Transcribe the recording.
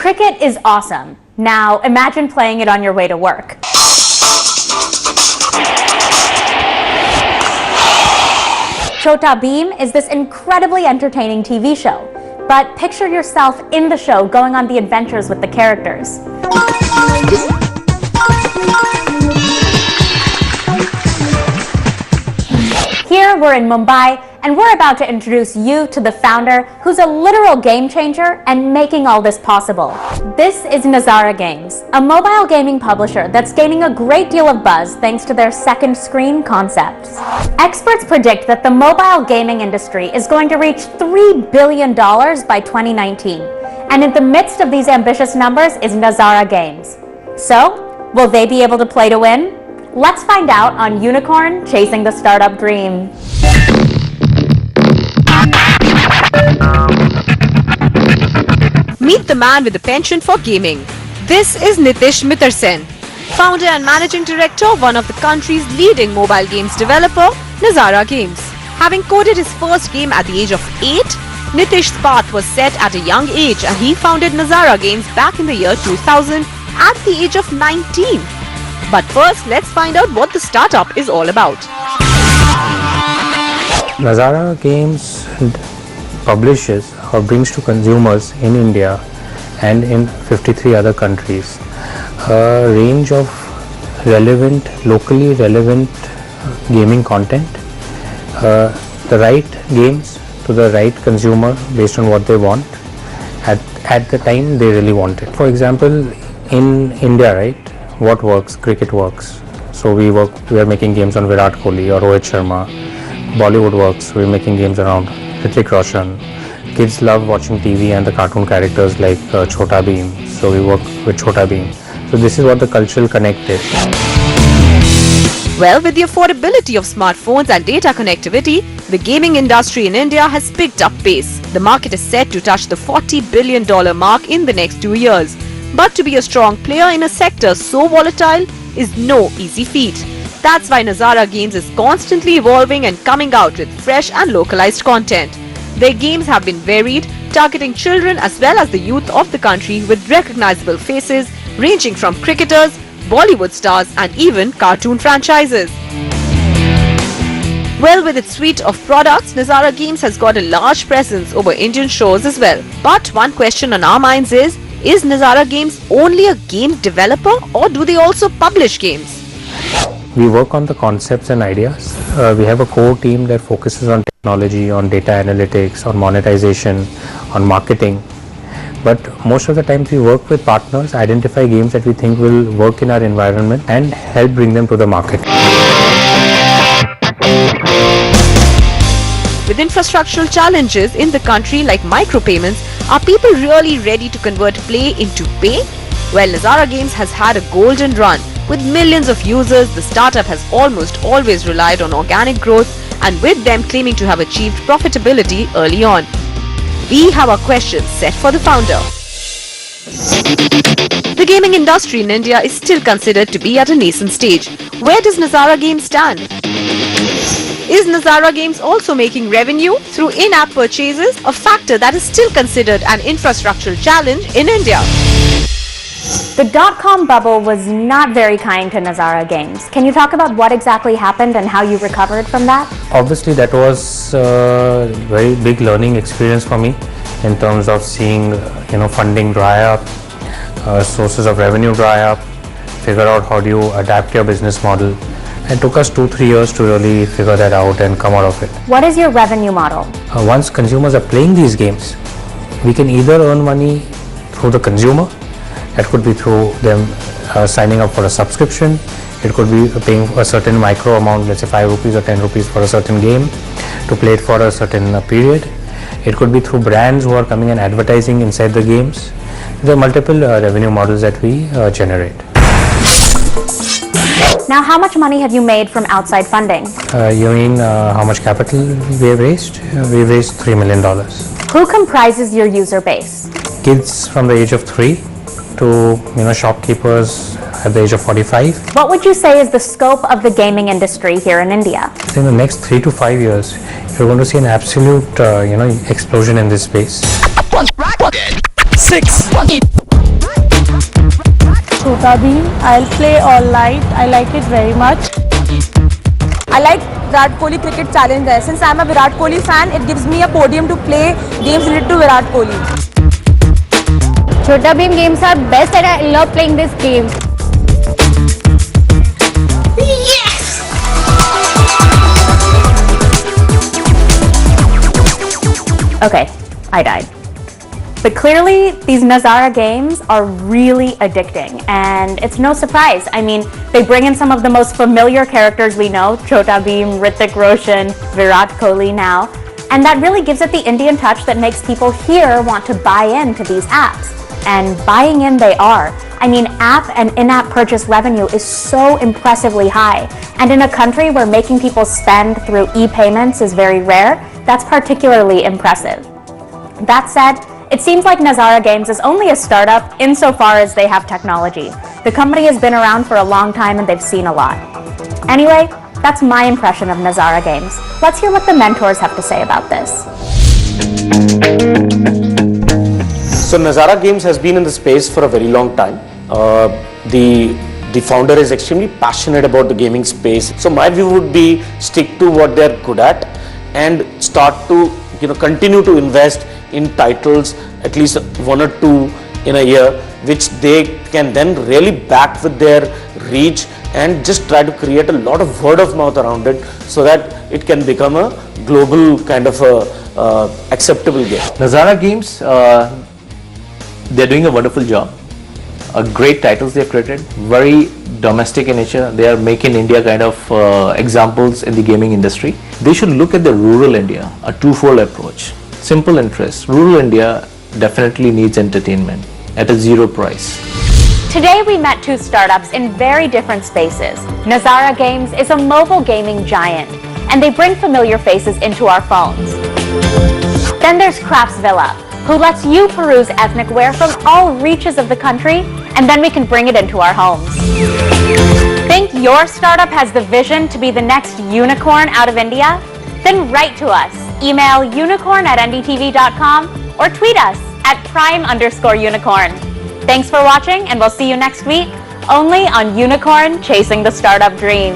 Cricket is awesome. Now imagine playing it on your way to work. Chhota Bheem is this incredibly entertaining TV show. But picture yourself in the show going on the adventures with the characters. Here we're in Mumbai, and we're about to introduce you to the founder who's a literal game changer and making all this possible. This is Nazara Games, a mobile gaming publisher that's gaining a great deal of buzz thanks to their second screen concepts. Experts predict that the mobile gaming industry is going to reach $3 billion by 2019. And in the midst of these ambitious numbers is Nazara Games. So, will they be able to play to win? Let's find out on Unicorn Chasing the Startup Dream. Meet the man with the penchant for gaming. This is Nitish Mittersain, founder and managing director of one of the country's leading mobile games developer, Nazara Games. Having coded his first game at the age of 8, Nitish's path was set at a young age and he founded Nazara Games back in the year 2000 at the age of 19. But first, let's find out what the startup is all about. Nazara Games publishes or brings to consumers in India and in 53 other countries a range of locally relevant gaming content, the right games to the right consumer based on what they want at the time they really want it. For example, in India, right? What works? Cricket works. So we are making games on Virat Kohli or Rohit Sharma. Bollywood works. We're making games around Hrithik Roshan. Kids love watching TV and the cartoon characters like Chhota Bheem. So we work with Chhota Bheem. So this is what the cultural connect is. Well, with the affordability of smartphones and data connectivity, the gaming industry in India has picked up pace. The market is set to touch the $40 billion mark in the next 2 years. But to be a strong player in a sector so volatile is no easy feat. That's why Nazara Games is constantly evolving and coming out with fresh and localized content. Their games have been varied, targeting children as well as the youth of the country with recognizable faces ranging from cricketers, Bollywood stars and even cartoon franchises. Well, with its suite of products, Nazara Games has got a large presence over Indian shores as well. But one question on our minds is Nazara Games only a game developer or do they also publish games? We work on the concepts and ideas. We have a core team that focuses on technology, on data analytics, on monetization, on marketing. But most of the times we work with partners, identify games that we think will work in our environment and help bring them to the market. With infrastructural challenges in the country like micropayments, are people really ready to convert play into pay? Well, Nazara Games has had a golden run. With millions of users, the startup has almost always relied on organic growth and with them claiming to have achieved profitability early on. We have our questions set for the founder. The gaming industry in India is still considered to be at a nascent stage. Where does Nazara Games stand? Is Nazara Games also making revenue through in-app purchases, a factor that is still considered an infrastructural challenge in India? The dot-com bubble was not very kind to Nazara Games. Can you talk about what exactly happened and how you recovered from that? Obviously, that was a very big learning experience for me in terms of seeing, funding dry up, sources of revenue dry up, figure out how do you adapt your business model. It took us 2-3 years to really figure that out and come out of it. What is your revenue model? Once consumers are playing these games, we can either earn money through the consumer, that could be through them signing up for a subscription, it could be paying a certain micro amount, let's say 5 rupees or 10 rupees for a certain game to play it for a certain period. It could be through brands who are coming and advertising inside the games. There are multiple revenue models that we generate. Now, how much money have you made from outside funding? You mean how much capital we have raised? We've raised $3 million. Who comprises your user base? Kids from the age of 3 to shopkeepers at the age of 45. What would you say is the scope of the gaming industry here in India? In the next 3 to 5 years, you're going to see an absolute explosion in this space. 6 Chhota Bheem. I'll play all night. I like it very much. I like Virat Kohli Cricket Challenge there. Since I'm a Virat Kohli fan, it gives me a podium to play games related to Virat Kohli. Chhota Bheem games are best and I love playing this game. Yes! Okay, I died. But clearly, these Nazara games are really addicting, and it's no surprise. I mean, they bring in some of the most familiar characters we know, Chhota Bheem, Hrithik Roshan, Virat Kohli now, and that really gives it the Indian touch that makes people here want to buy into these apps. And buying in they are. I mean, app and in-app purchase revenue is so impressively high, and in a country where making people spend through e-payments is very rare, that's particularly impressive. That said, it seems like Nazara Games is only a startup insofar as they have technology. The company has been around for a long time and they've seen a lot. Anyway, that's my impression of Nazara Games. Let's hear what the mentors have to say about this. So Nazara Games has been in the space for a very long time. The founder is extremely passionate about the gaming space. So my view would be stick to what they're good at and start to continue to invest in titles, at least 1 or 2 in a year, which they can then really back with their reach and just try to create a lot of word of mouth around it so that it can become a global kind of acceptable game. Nazara Games, they're doing a wonderful job. Great titles they've created, very domestic in nature. They are making India kind of examples in the gaming industry. They should look at the rural India, a twofold approach. Simple interest. Rural India definitely needs entertainment at a zero price. Today we met 2 startups in very different spaces. Nazara Games is a mobile gaming giant, and they bring familiar faces into our phones. Then there's Craftsvilla, who lets you peruse ethnic wear from all reaches of the country, and then we can bring it into our homes. Think your startup has the vision to be the next unicorn out of India? Then write to us. Email unicorn@ndtv.com or tweet us at @prime_unicorn. Thanks for watching, and we'll see you next week, only on Unicorn Chasing the Startup Dream.